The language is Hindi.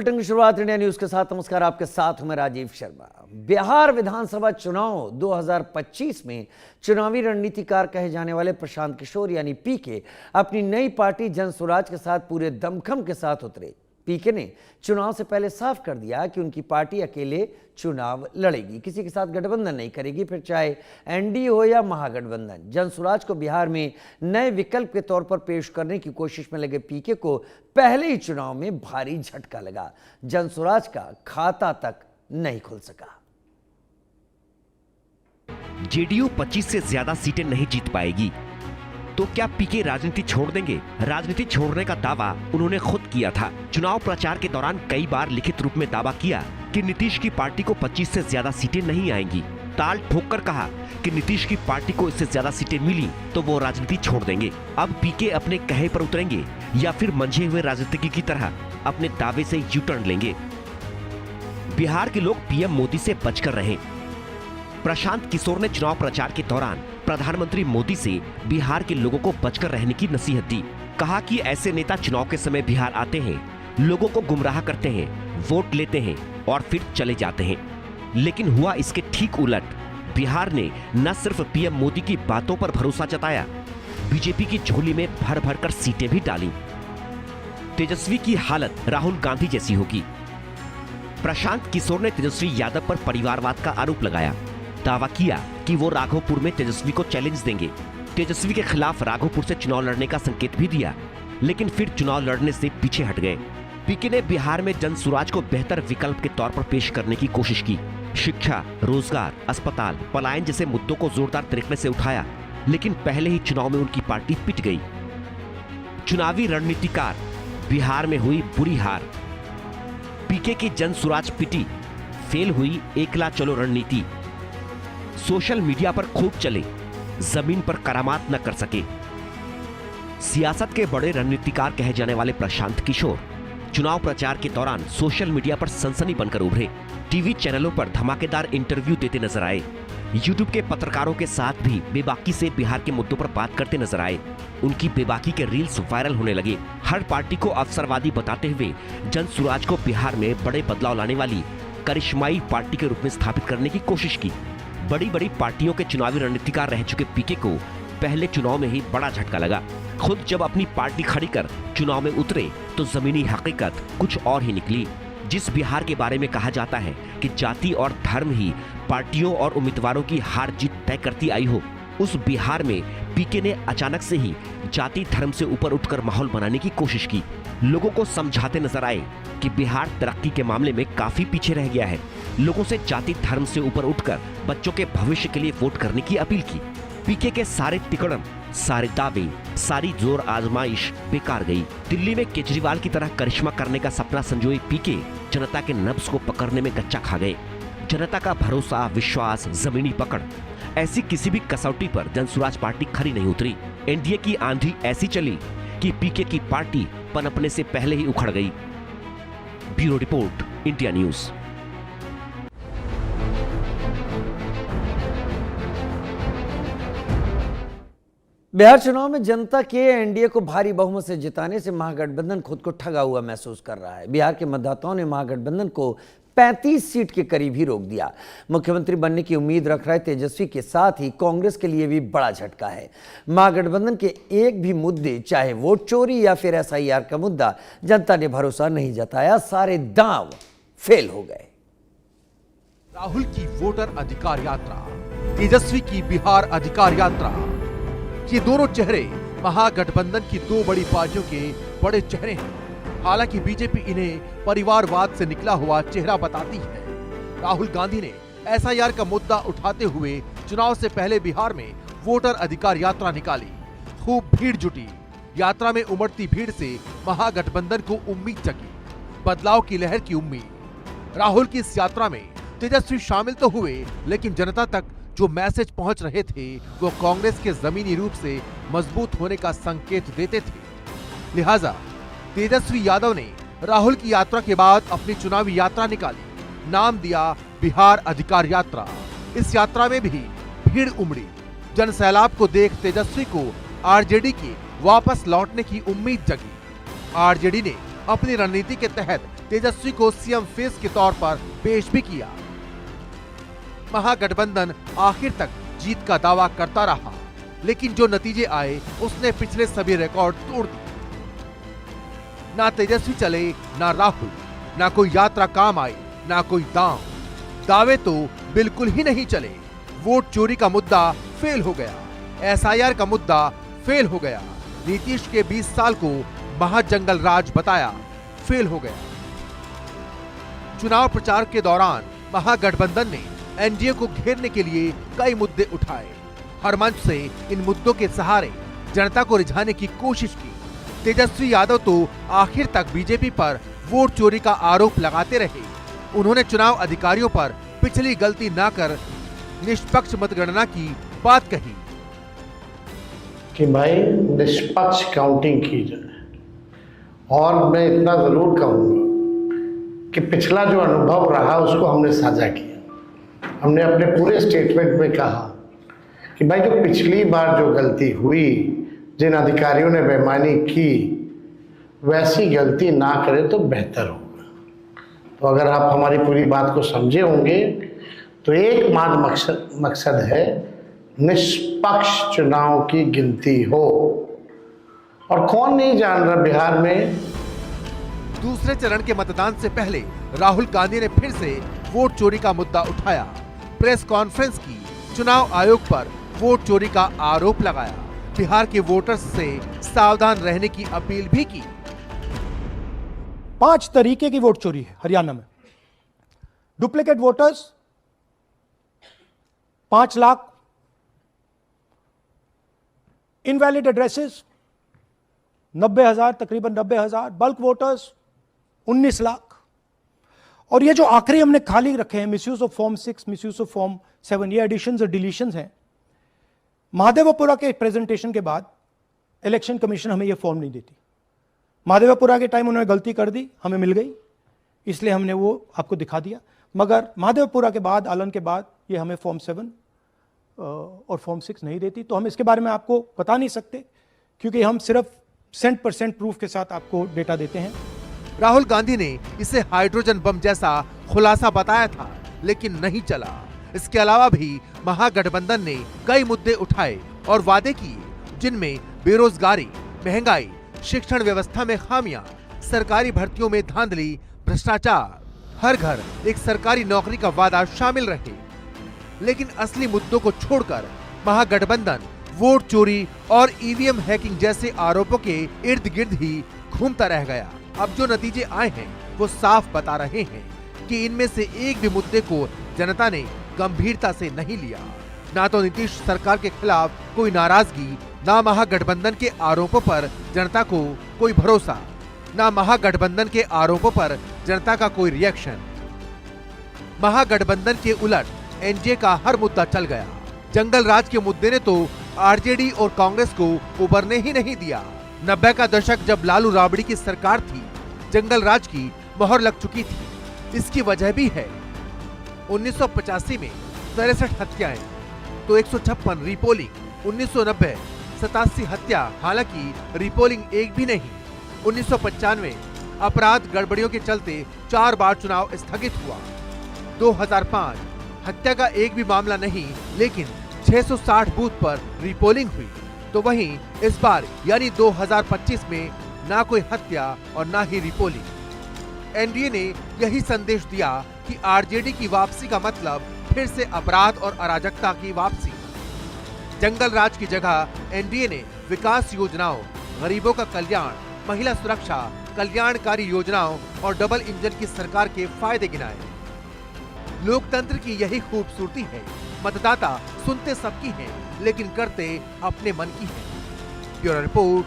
बुलेटिन की शुरुआत इंडिया न्यूज के साथ। नमस्कार, आपके साथ हूं मैं राजीव शर्मा। बिहार विधानसभा चुनाव 2025 में चुनावी रणनीतिकार कहे जाने वाले प्रशांत किशोर यानी पीके अपनी नई पार्टी जनसुराज के साथ पूरे दमखम के साथ उतरे। पीके ने चुनाव से पहले साफ कर दिया कि उनकी पार्टी अकेले चुनाव लड़ेगी, किसी के साथ गठबंधन नहीं करेगी, फिर चाहे एनडीए हो या महागठबंधन। जनसुराज को बिहार में नए विकल्प के तौर पर पेश करने की कोशिश में लगे पीके को पहले ही चुनाव में भारी झटका लगा। जनसुराज का खाता तक नहीं खुल सका। जेडीयू 25 से ज्यादा सीटें नहीं जीत पाएगी तो क्या पीके राजनीति छोड़ देंगे? राजनीति छोड़ने का दावा उन्होंने खुद किया था। चुनाव प्रचार के दौरान कई बार लिखित रूप में दावा किया कि नीतीश की पार्टी को 25 से ज्यादा सीटें नहीं आएंगी। ताल ठोककर कहा कि नीतीश की पार्टी को इससे ज्यादा सीटें मिली तो वो राजनीति छोड़ देंगे। अब पीके अपने कहे पर उतरेंगे या फिर मंझे हुए राजनीतिज्ञ की तरह अपने दावे से यू टर्न लेंगे? बिहार के लोग पीएम मोदी से बचकर रहे। प्रशांत किशोर ने चुनाव प्रचार के दौरान प्रधानमंत्री मोदी से बिहार के लोगों को बचकर रहने की नसीहत दी। कहा कि ऐसे नेता चुनाव के समय बिहार आते हैं, लोगों को गुमराह करते हैं, वोट लेते हैं और फिर चले जाते हैं। लेकिन हुआ इसके ठीक उलट। बिहार ने न सिर्फ पीएम मोदी की बातों पर भरोसा जताया, बीजेपी की झोली में भर भर कर सीटें भी डाली। तेजस्वी की हालत राहुल गांधी जैसी होगी। प्रशांत किशोर ने तेजस्वी यादव पर परिवारवाद का आरोप लगाया। दावा किया कि वो राघोपुर में तेजस्वी को चैलेंज देंगे। तेजस्वी के खिलाफ राघोपुर से चुनाव लड़ने का संकेत भी दिया, लेकिन फिर चुनाव लड़ने से पीछे हट गए। पीके ने बिहार में जनसुराज को बेहतर विकल्प के तौर पर पेश करने की कोशिश की। शिक्षा, रोजगार, अस्पताल, पलायन जैसे मुद्दों को जोरदार तरीके से उठाया, लेकिन पहले ही चुनाव में उनकी पार्टी पिट गई। चुनावी रणनीतिकार बिहार में हुई बुरी हार। पीके की जनसुराज पिटी, फेल हुई एकला चलो रणनीति। सोशल मीडिया पर खूब चले, जमीन पर करामात न कर सके। सियासत के बड़े रणनीतिकार कहे जाने वाले प्रशांत किशोर चुनाव प्रचार के दौरान सोशल मीडिया पर सनसनी बनकर उभरे। टीवी चैनलों पर धमाकेदार इंटरव्यू देते नजर आए। यूट्यूब के पत्रकारों के साथ भी बेबाकी से बिहार के मुद्दों पर बात करते नजर आए। उनकी बेबाकी के रील्स वायरल होने लगे। हर पार्टी को अवसरवादी बताते हुए जनसुराज को बिहार में बड़े बदलाव लाने वाली करिश्माई पार्टी के रूप में स्थापित करने की कोशिश की। बड़ी बड़ी पार्टियों के चुनावी रणनीतिकार रह चुके पीके को पहले चुनाव में ही बड़ा झटका लगा। खुद जब अपनी पार्टी खड़ी कर चुनाव में उतरे तो जमीनी हकीकत कुछ और ही निकली। जिस बिहार के बारे में कहा जाता है कि जाति और धर्म ही पार्टियों और उम्मीदवारों की हार जीत तय करती आई हो, उस बिहार में पीके ने अचानक से ही जाति धर्म से ऊपर उठकर माहौल बनाने की कोशिश की। लोगों को समझाते नजर आए कि बिहार तरक्की के मामले में काफी पीछे रह गया है। लोगों से जाति धर्म से ऊपर उठकर बच्चों के भविष्य के लिए वोट करने की अपील की। पीके के सारे तिकड़म, सारे दावे, सारी जोर आजमाइश बेकार गई। दिल्ली में केजरीवाल की तरह करिश्मा करने का सपना संजोए पीके जनता के नब्ज को पकड़ने में कच्चा खा गए। जनता का भरोसा, विश्वास, जमीनी पकड़, ऐसी किसी भी कसौटी पर जनसुराज पार्टी खरी नहीं उतरी। एनडीए की आंधी ऐसी चली कि पीके की पार्टी पनपने से पहले ही उखड़ गई। Bureau report, India news. Bihar चुनाव में जनता के एनडीए को भारी बहुमत से जिताने से महागठबंधन खुद को ठगा हुआ महसूस कर रहा है। बिहार के मतदाताओं ने महागठबंधन को 35 सीट के करीब ही रोक दिया। मुख्यमंत्री बनने की उम्मीद रख रहे तेजस्वी के साथ ही कांग्रेस के लिए भी बड़ा झटका है। महागठबंधन के एक भी मुद्दे, चाहे वोट चोरी या फिर एसआईआर का मुद्दा, जनता ने भरोसा नहीं जताया। सारे दांव फेल हो गए। राहुल की वोटर अधिकार यात्रा, तेजस्वी की बिहार अधिकार यात्रा, ये दोनों चेहरे महागठबंधन की दो बड़ी पार्टियों के बड़े चेहरे हैं। हालांकि बीजेपी इन्हें परिवारवाद से निकला हुआ चेहरा बताती है। राहुल गांधी ने एसआईआर का मुद्दा उठाते हुए चुनाव से पहले बिहार में वोटर अधिकार यात्रा निकाली। खूब भीड़ जुटी। यात्रा में उमड़ती भीड़ से महागठबंधन को उम्मीद जगी, बदलाव की लहर की उम्मीद। राहुल की इस यात्रा में तेजस्वी शामिल तो हुए, लेकिन जनता तक जो मैसेज पहुंच रहे थे वो कांग्रेस के जमीनी रूप से मजबूत होने का संकेत देते थे। लिहाजा तेजस्वी यादव ने राहुल की यात्रा के बाद अपनी चुनावी यात्रा निकाली। नाम दिया बिहार अधिकार यात्रा। इस यात्रा में भी भीड़ उमड़ी। जनसैलाब को देख तेजस्वी को आरजेडी के वापस लौटने की उम्मीद जगी। आरजेडी ने अपनी रणनीति के तहत तेजस्वी को सीएम फेस के तौर पर पेश भी किया। महागठबंधन आखिर तक जीत का दावा करता रहा, लेकिन जो नतीजे आए उसने पिछले सभी रिकॉर्ड तोड़ दिए। ना तेजस्वी चले, ना राहुल, ना कोई यात्रा काम आई, ना कोई दावे तो बिल्कुल ही नहीं चले। वोट चोरी का मुद्दा फेल हो गया, एसआईआर का मुद्दा फेल हो गया, नीतीश के 20 साल को महाजंगल राज बताया, फेल हो गया। चुनाव प्रचार के दौरान महागठबंधन ने एनडीए को घेरने के लिए कई मुद्दे उठाए। हर मंच से इन मुद्दों के सहारे जनता को रिझाने की कोशिश की। तेजस्वी यादव तो आखिर तक बीजेपी पर वोट चोरी का आरोप लगाते रहे। उन्होंने चुनाव अधिकारियों पर पिछली गलती ना कर निष्पक्ष मतगणना की बात कही कि भाई निष्पक्ष काउंटिंग की जाए। और मैं इतना जरूर कहूँगा कि पिछला जो अनुभव रहा उसको हमने साझा किया। हमने अपने पूरे स्टेटमेंट में कहा कि भाई जो पिछली बार जो गलती हुई, जिन अधिकारियों ने बेईमानी की, वैसी गलती ना करें तो बेहतर होगा। तो अगर आप हमारी पूरी बात को समझे होंगे तो एकमात्र मकसद है निष्पक्ष चुनाव की गिनती हो। और कौन नहीं जान रहा बिहार में दूसरे चरण के मतदान से पहले राहुल गांधी ने फिर से वोट चोरी का मुद्दा उठाया, प्रेस कॉन्फ्रेंस की, चुनाव आयोग पर वोट चोरी का आरोप लगाया, बिहार के वोटर्स से सावधान रहने की अपील भी की। 5 तरीके की वोट चोरी है हरियाणा में। Duplicate voters 5 lakh, invalid addresses 90,000, तकरीबन 90,000, बल्क वोटर्स 19 लाख। और ये जो आखिरी हमने खाली रखे हैं, misuse of form 6, misuse of form 7, ये एडिशंस और डिलीशंस हैं। महादेवपुरा के प्रेजेंटेशन के बाद इलेक्शन कमीशन हमें ये फॉर्म नहीं देती। महादेवपुरा के टाइम उन्होंने गलती कर दी, हमें मिल गई, इसलिए हमने वो आपको दिखा दिया। मगर महादेवपुरा के बाद, आलन के बाद ये हमें फॉर्म 7 और फॉर्म 6 नहीं देती। तो हम इसके बारे में आपको बता नहीं सकते, क्योंकि हम सिर्फ 100% प्रूफ के साथ आपको डेटा देते हैं। राहुल गांधी ने इसे हाइड्रोजन बम जैसा खुलासा बताया था, लेकिन नहीं चला। इसके अलावा भी महागठबंधन ने कई मुद्दे उठाए और वादे किए, जिनमें बेरोजगारी, महंगाई, शिक्षण व्यवस्था में खामियां, सरकारी भर्तियों में धांधली, भ्रष्टाचार, हर घर एक सरकारी नौकरी का वादा शामिल रहे। लेकिन असली मुद्दों को छोड़कर महागठबंधन वोट चोरी और ईवीएम हैकिंग जैसे आरोपों के इर्द गिर्द ही घूमता रह गया। अब जो नतीजे आए हैं वो साफ बता रहे हैं कि इनमें से एक भी मुद्दे को जनता ने गंभीरता से नहीं लिया। ना तो नीतीश सरकार के खिलाफ कोई नाराजगी, ना महागठबंधन के आरोपों पर जनता को कोई भरोसा, ना महागठबंधन के आरोपों पर जनता का कोई रिएक्शन। महागठबंधन के उलट एनडीए का हर मुद्दा चल गया। जंगल राज के मुद्दे ने तो आरजेडी और कांग्रेस को उबरने ही नहीं दिया। 90 का दशक जब लालू राबड़ी की सरकार थी, जंगल राज की मोहर लग चुकी थी। इसकी वजह भी है। 1985 में 63 हत्याएं तो 156 रिपोलिंग, 1990 87 हत्या, हालांकि रिपोलिंग एक भी नहीं। 1995 अपराध गड़बड़ियों के चलते 4 बार चुनाव स्थगित हुआ। 2005 हत्या का एक भी मामला नहीं, लेकिन 660 बूथ पर रिपोलिंग हुई। तो वहीं इस बार यानी 2025 में ना कोई हत्या और ना ही रिपोलिंग। एनडीए ने यही संदेश दिया कि आरजेडी की वापसी का मतलब फिर से अपराध और अराजकता की वापसी। जंगल राज की जगह एनडीए ने विकास योजनाओं, गरीबों का कल्याण, महिला सुरक्षा, कल्याणकारी योजनाओं और डबल इंजन की सरकार के फायदे गिनाए। लोकतंत्र की यही खूबसूरती है, मतदाता सुनते सबकी हैं, लेकिन करते अपने मन की हैं। Bureau report,